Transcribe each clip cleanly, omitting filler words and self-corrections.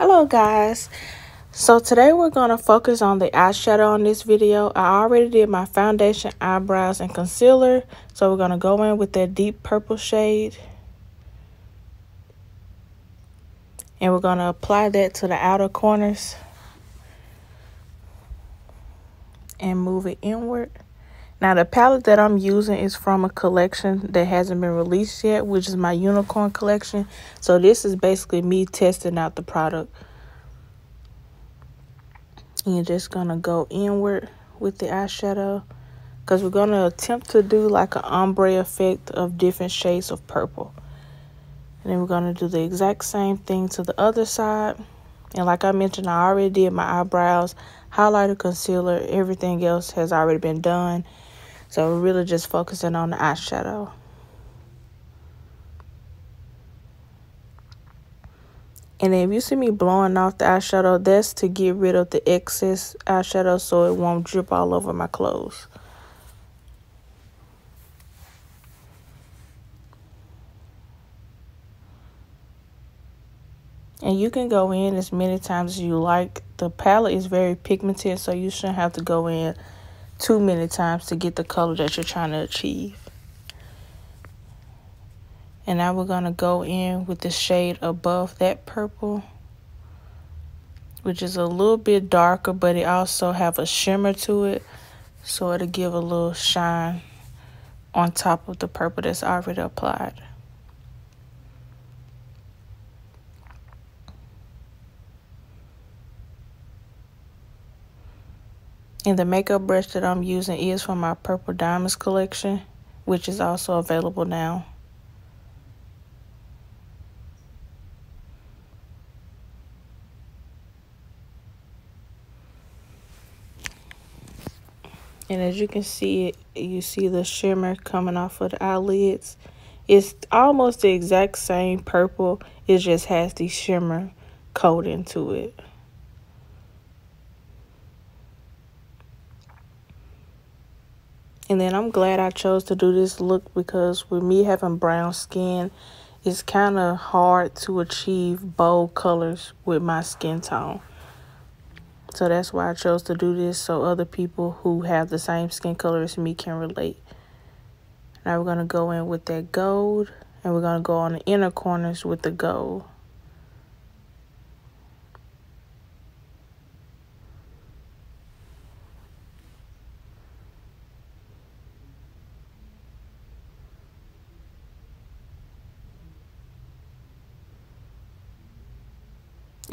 Hello guys, so today we're going to focus on the eyeshadow on this video. I already did my foundation, eyebrows, and concealer, so we're going to go in with that deep purple shade and we're going to apply that to the outer corners and move it inward. Now the palette that I'm using is from a collection that hasn't been released yet, which is my unicorn collection. So this is basically me testing out the product. And you're just going to go inward with the eyeshadow because we're going to attempt to do like an ombre effect of different shades of purple. And then we're going to do the exact same thing to the other side. And like I mentioned, I already did my eyebrows, highlighter, concealer, everything else has already been done. So we're really just focusing on the eyeshadow. And then if you see me blowing off the eyeshadow, that's to get rid of the excess eyeshadow so it won't drip all over my clothes. And you can go in as many times as you like. The palette is very pigmented, so you shouldn't have to go in too many times to get the color that you're trying to achieve. And now we're going to go in with the shade above that purple, which is a little bit darker, but it also have a shimmer to it, so it'll give a little shine on top of the purple that's already applied. And the makeup brush that I'm using is from my Purple Diamonds collection, which is also available now. And as you can see, you see the shimmer coming off of the eyelids. It's almost the exact same purple. It just has the shimmer coating to it. And then I'm glad I chose to do this look because with me having brown skin, it's kind of hard to achieve bold colors with my skin tone. So that's why I chose to do this, so other people who have the same skin color as me can relate. Now we're going to go in with that gold, and we're going to go on the inner corners with the gold.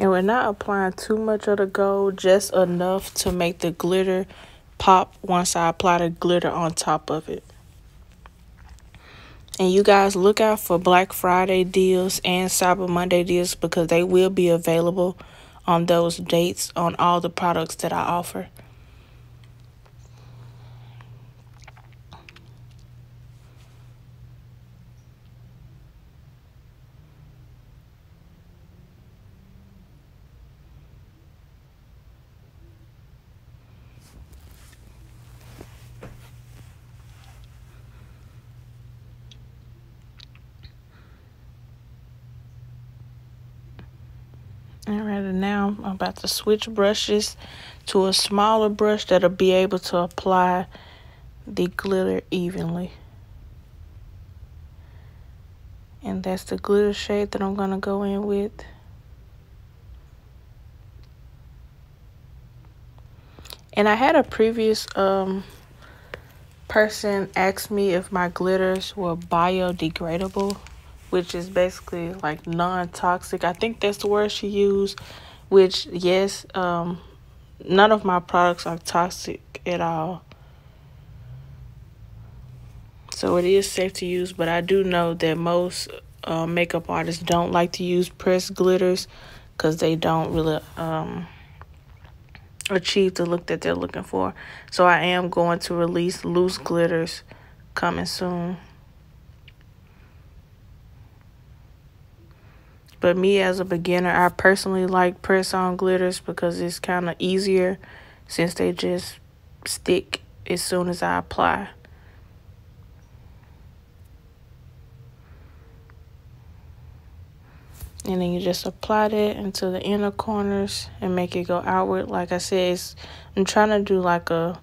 And we're not applying too much of the gold, just enough to make the glitter pop once I apply the glitter on top of it. And you guys look out for Black Friday deals and Cyber Monday deals because they will be available on those dates on all the products that I offer. Alright, and now I'm about to switch brushes to a smaller brush that'll be able to apply the glitter evenly. And that's the glitter shade that I'm going to go in with. And I had a previous person ask me if my glitters were biodegradable, which is basically like non-toxic. I think that's the word she used, which, yes, none of my products are toxic at all. So it is safe to use, but I do know that most makeup artists don't like to use pressed glitters because they don't really achieve the look that they're looking for. So I am going to release loose glitters coming soon. But me as a beginner, I personally like press-on glitters because it's kind of easier since they just stick as soon as I apply. And then you just apply that into the inner corners and make it go outward. Like I said, I'm trying to do like a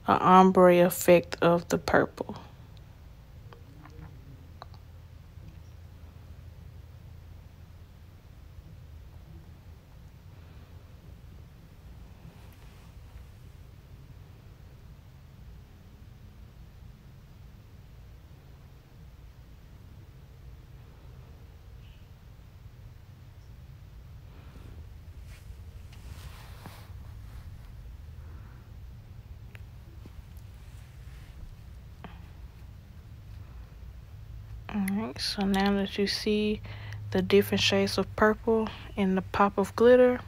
ombre effect of the purple. Alright, so now that you see the different shades of purple and the pop of glitter,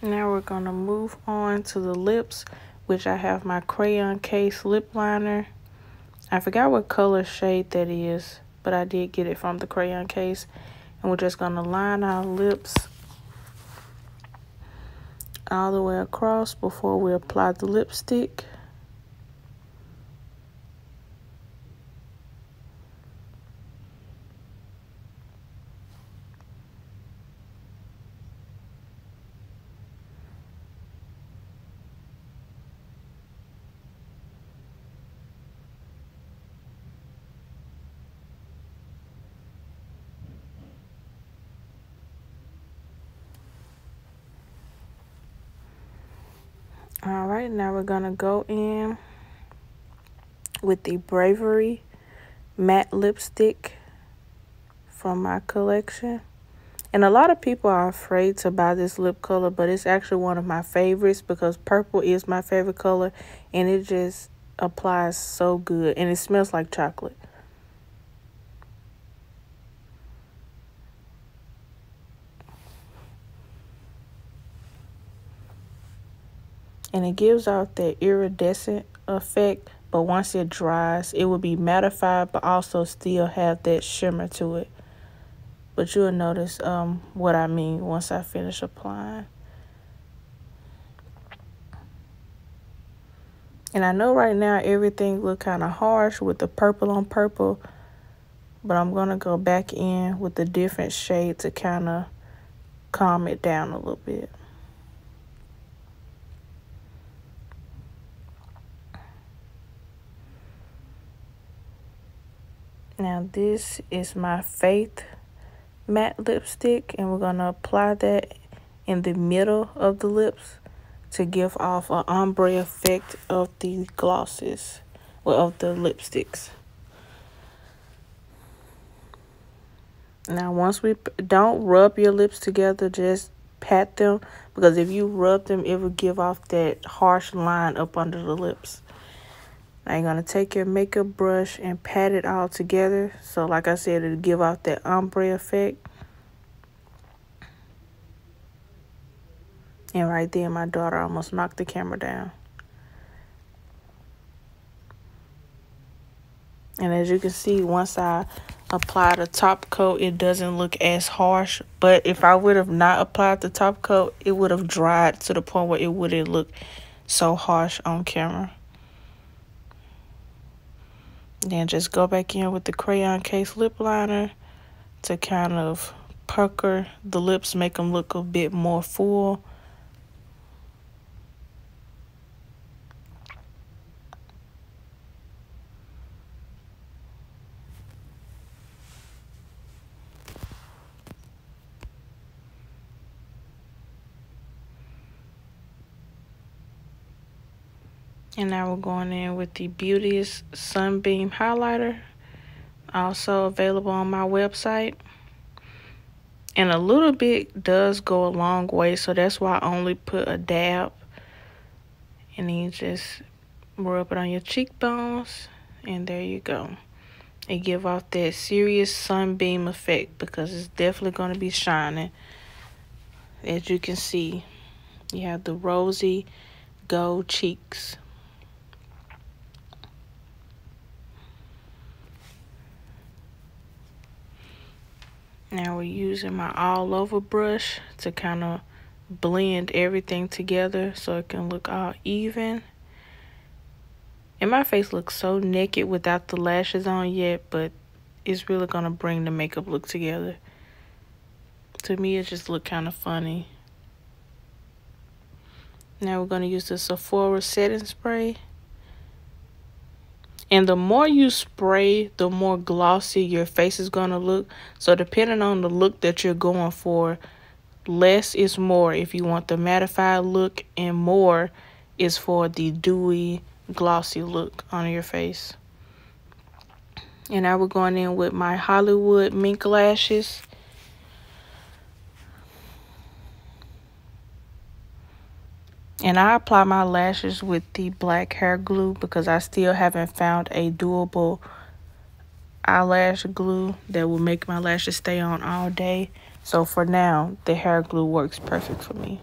now we're going to move on to the lips, which I have my crayon case lip liner. I forgot what color shade that is, but I did get it from the crayon case. And we're just going to line our lips all the way across before we apply the lipstick. All right, now we're gonna go in with the Bravery matte lipstick from my collection. And a lot of people are afraid to buy this lip color, but it's actually one of my favorites because purple is my favorite color and it just applies so good and it smells like chocolate. And it gives out that iridescent effect, but once it dries, it will be mattified, but also still have that shimmer to it. But you'll notice what I mean once I finish applying. And I know right now everything look kind of harsh with the purple on purple, but I'm going to go back in with the different shade to kind of calm it down a little bit. Now this is my Faith matte lipstick, and we're going to apply that in the middle of the lips to give off an ombre effect of the glosses, well, of the lipsticks. Now once don't rub your lips together, just pat them, because if you rub them, it will give off that harsh line up under the lips. Now you're going to take your makeup brush and pat it all together. So like I said, it'll give off that ombre effect. And right there, my daughter almost knocked the camera down. And as you can see, once I apply the top coat, it doesn't look as harsh. But if I would have not applied the top coat, it would have dried to the point where it wouldn't look so harsh on camera. Then just go back in with the crayon case lip liner to kind of pucker the lips, make them look a bit more full. And now we're going in with the Beauteous Sunbeam Highlighter, also available on my website. And a little bit does go a long way, so that's why I only put a dab. And then you just rub it on your cheekbones, and there you go. It give off that serious sunbeam effect because it's definitely going to be shining. As you can see, you have the rosy gold cheeks. Now we're using my all over brush to kind of blend everything together so it can look all even. And my face looks so naked without the lashes on yet, but it's really going to bring the makeup look together. To me, it just looked kind of funny. Now we're going to use the Sephora setting spray. And the more you spray, the more glossy your face is going to look. So depending on the look that you're going for, less is more if you want the mattified look, and more is for the dewy, glossy look on your face. And now we're going in with my Hollywood mink lashes. And I apply my lashes with the black hair glue because I still haven't found a doable eyelash glue that will make my lashes stay on all day. So for now, the hair glue works perfect for me.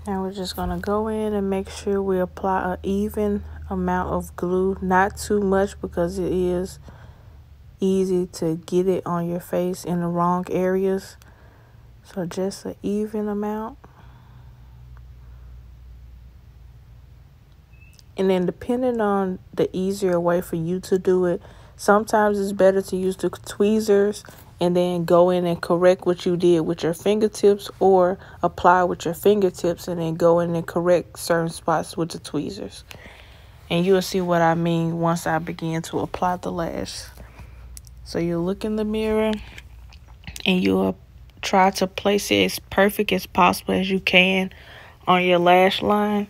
Now we're just going to go in and make sure we apply an even amount of glue. Not too much because it is easy to get it on your face in the wrong areas. So just an even amount. And then depending on the easier way for you to do it, sometimes it's better to use the tweezers and then go in and correct what you did with your fingertips, or apply with your fingertips and then go in and correct certain spots with the tweezers. And you'll see what I mean once I begin to apply the lash. So you look in the mirror and you'll try to place it as perfect as possible as you can on your lash line.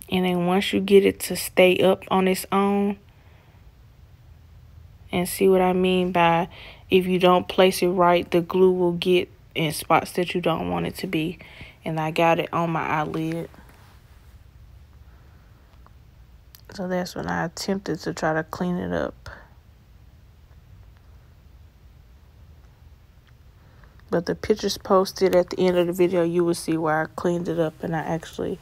And then once you get it to stay up on its own, and see what I mean by, if you don't place it right, the glue will get in spots that you don't want it to be. And I got it on my eyelid. So that's when I attempted to try to clean it up. But the pictures posted at the end of the video, you will see where I cleaned it up and I actually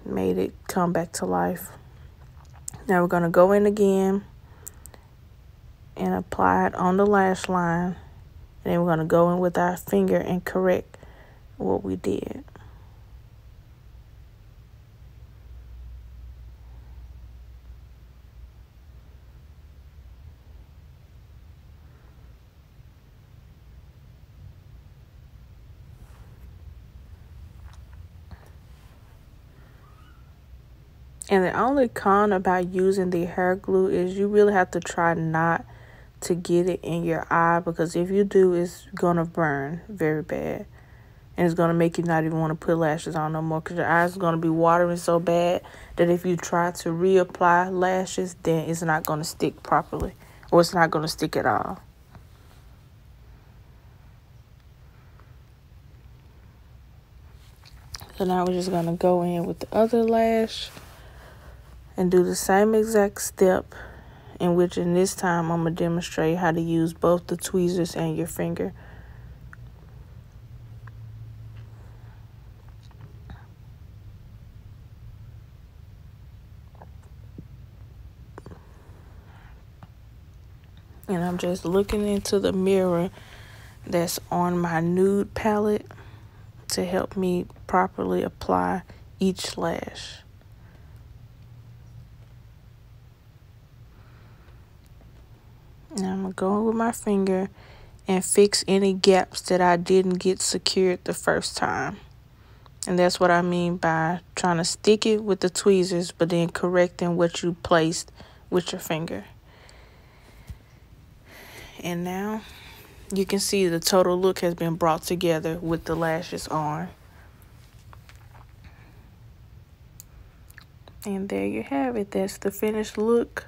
made it come back to life. Now we're going to go in again and apply it on the lash line. And then we're going to go in with our finger and correct what we did. And the only con about using the hair glue is you really have to try not to get it in your eye, because if you do, it's going to burn very bad. And it's going to make you not even want to put lashes on no more, because your eyes are going to be watering so bad that if you try to reapply lashes, then it's not going to stick properly, or it's not going to stick at all. So now we're just going to go in with the other lash and do the same exact step, in which in this time I'm going to demonstrate how to use both the tweezers and your finger. And I'm just looking into the mirror that's on my nude palette to help me properly apply each lash. Now I'm going to go in with my finger and fix any gaps that I didn't get secured the first time. And that's what I mean by trying to stick it with the tweezers, but then correcting what you placed with your finger. And now you can see the total look has been brought together with the lashes on. And there you have it. That's the finished look